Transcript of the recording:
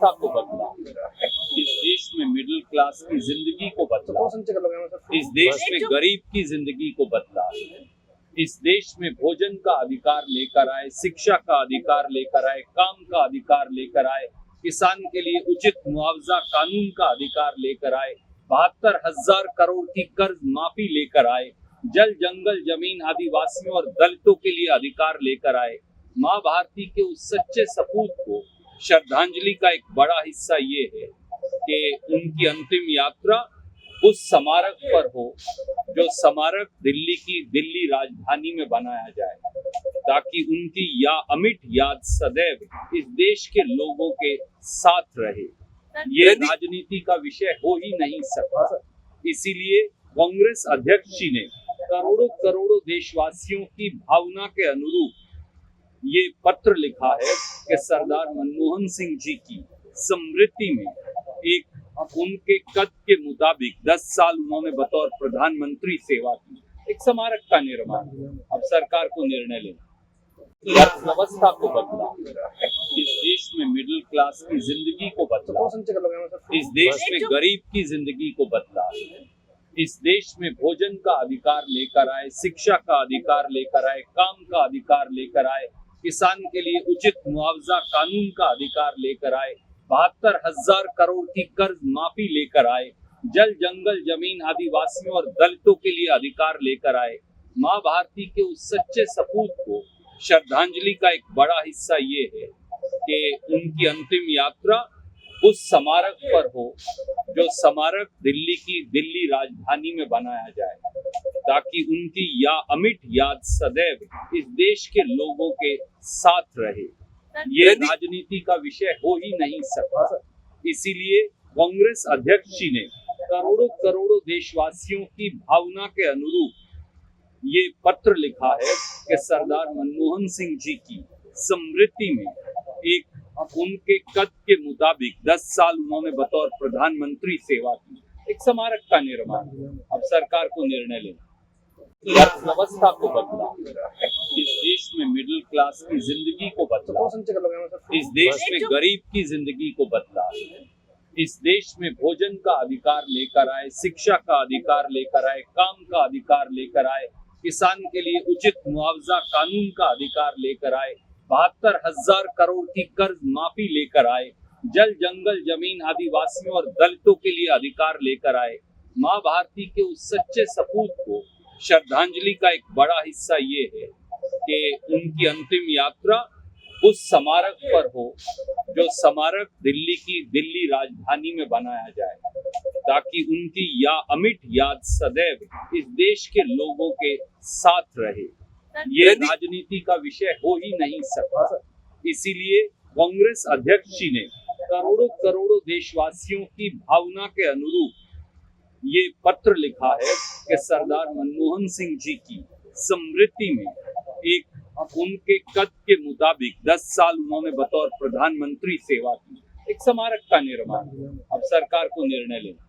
अर्थव्यवस्था को बदला, इस देश में मिडिल क्लास की जिंदगी को बदला, इस देश में गरीब की जिंदगी को बदला, इस देश में भोजन का अधिकार लेकर आए, शिक्षा का अधिकार लेकर आए, काम का अधिकार लेकर आए, किसान के लिए उचित मुआवजा कानून का अधिकार लेकर आए, 72,000 करोड़ की कर्ज माफी लेकर आए, जल जंगल जमीन आदिवासियों और दलितों के लिए अधिकार लेकर आए। माँ भारती के उस सच्चे सपूत को श्रद्धांजलि का एक बड़ा हिस्सा ये है कि उनकी अंतिम यात्रा उस स्मारक पर हो जो स्मारक दिल्ली राजधानी में बनाया जाए, ताकि उनकी अमिट याद सदैव इस देश के लोगों के साथ रहे। ये राजनीति का विषय हो ही नहीं सकता। इसीलिए कांग्रेस अध्यक्ष जी ने करोड़ों करोड़ों देशवासियों की भावना के अनुरूप ये पत्र लिखा है कि सरदार मनमोहन सिंह जी की स्मृति में एक उनके कद के मुताबिक 10 साल उन्होंने बतौर प्रधानमंत्री सेवा की, एक स्मारक का निर्माण। अब सरकार को निर्णय लेना, अर्थव्यवस्था को बदला, इस देश में मिडिल क्लास की जिंदगी को बदला, इस देश में गरीब की जिंदगी को बदला, इस देश में भोजन का अधिकार लेकर आए, शिक्षा का अधिकार लेकर आए, काम का अधिकार लेकर आए, किसान के लिए उचित मुआवजा कानून का अधिकार लेकर आए, 72,000 करोड़ की कर्ज माफी लेकर आए, जल जंगल जमीन आदिवासियों और दलितों के लिए अधिकार लेकर आए। माँ भारती के उस सच्चे सपूत को श्रद्धांजलि का एक बड़ा हिस्सा ये है कि उनकी अंतिम यात्रा उस स्मारक पर हो जो स्मारक दिल्ली राजधानी में बनाया जाए, ताकि उनकी अमिट याद सदैव इस देश के लोगों के साथ रहे। ये राजनीति का विषय हो ही नहीं सकता। इसीलिए कांग्रेस अध्यक्ष जी ने करोड़ों करोड़ों देशवासियों की भावना के अनुरूप ये पत्र लिखा है कि सरदार मनमोहन सिंह जी की स्मृति में एक उनके कद के मुताबिक 10 साल उन्होंने बतौर प्रधानमंत्री सेवा की, एक स्मारक का निर्माण। अब सरकार को निर्णय लेना, अर्थव्यवस्था को बदला, इस देश में मिडिल क्लास की जिंदगी को बदला, इस देश में गरीब की जिंदगी को बदला, इस देश में भोजन का अधिकार लेकर आए, शिक्षा का अधिकार लेकर आए, काम का अधिकार लेकर आए, किसान के लिए उचित मुआवजा कानून का अधिकार लेकर आए, 72,000 करोड़ की कर्ज माफी लेकर आए, जल जंगल जमीन आदिवासियों और दलितों के लिए अधिकार लेकर आए। माँ भारती के उस सच्चे सपूत को श्रद्धांजलि का एक बड़ा हिस्सा ये है कि उनकी अंतिम यात्रा उस स्मारक पर हो जो स्मारक दिल्ली राजधानी में बनाया जाए, ताकि उनकी अमिट याद सदैव इस देश के लोगों के साथ रहे। ये राजनीति का विषय हो ही नहीं सकता। इसीलिए कांग्रेस अध्यक्ष जी ने करोड़ों करोड़ों देशवासियों की भावना के अनुरूप ये पत्र लिखा है कि सरदार मनमोहन सिंह जी की स्मृति में एक उनके कद के मुताबिक 10 साल उन्होंने बतौर प्रधानमंत्री सेवा की, एक स्मारक का निर्माण। अब सरकार को निर्णय लेना,